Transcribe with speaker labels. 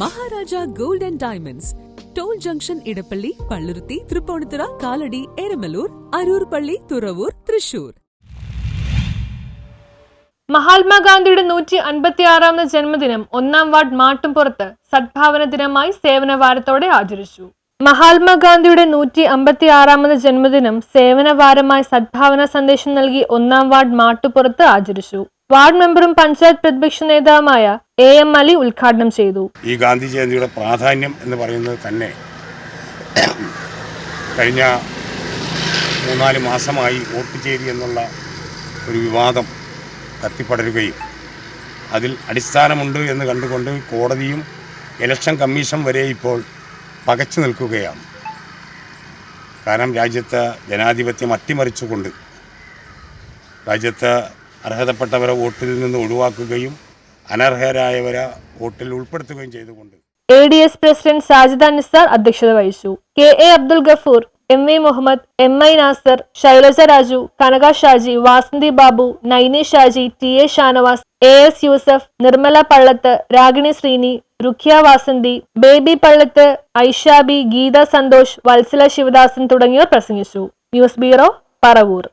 Speaker 1: Maharaja gold and diamonds, toll junction, Edappally, Palluruthy, Tripunithura, Kalady, Eramalloor, Aroor Palli, Thuravoor, Thrissur.
Speaker 2: മഹാത്മാഗാന്ധിയുടെ 156ാമത് ജന്മദിനം 1-ാം ward മാട്ടുംപുറത്ത് Sadbhavana ദിനമായി സേവന വാരത്തോടെ ആചരിച്ചു. മഹാത്മാഗാന്ധിയുടെ 156ാമത് ജന്മദിനം സേവന വാരമായി സദ്ഭാവന സന്ദേശം നൽകി 1-ാം വാർഡ് മാട്ടുപുറത്ത് ആചരിച്ചു. വാർഡ് മെമ്പറും പഞ്ചായത്ത് പ്രതിപക്ഷ നേതാവുമായ AM അലി ഉദ്ഘാടനം ചെയ്തു.
Speaker 3: ഈ ഗാന്ധി ജയന്തിയുടെ പ്രാധാന്യം എന്ന് പറയുന്നത് തന്നെ കഴിഞ്ഞ 3-4 മാസമായി വോട്ട് ചെയ്തി എന്നുള്ള ഒരു വിവാദം കത്തിപ്പടരുകയും അതിൽ അടിസ്ഥാനമുണ്ട് എന്ന് കണ്ടുകൊണ്ട് കോടതിയും ഇലക്ഷൻ കമ്മീഷൻ വരെ ഇപ്പോൾ പകച്ചു നിൽക്കുകയാണ്. കാരണം രാജ്യത്തെ ജനാധിപത്യം അട്ടിമറിച്ചുകൊണ്ട് രാജ്യത്തെ അർഹതപ്പെട്ടവരെ വോട്ടിൽ നിന്ന് ഒഴിവാക്കുകയും അനർഹരായവരെ വോട്ടിൽ ഉൾപ്പെടുത്തുകയും ചെയ്തുകൊണ്ട്
Speaker 2: ADS പ്രസിഡന്റ് സാജിദ നിസാർ അധ്യക്ഷത വഹിച്ചു. KA Abdul Gafoor, MV Muhammad, MI Nasar, Shailaja Raju, Kanaka Shaji, Vasanthi Babu, Naini Shaji, TA Shanavas, AS Yusuf, Nirmala Pallath, Ragini Sreeni, Rukhiya Vasanthi, Baby Pallath, Aishabi, Geetha Santhosh, Valsala Sivadasan തുടങ്ങിയവർ പ്രസംഗിച്ചു. News bureau, Paravur.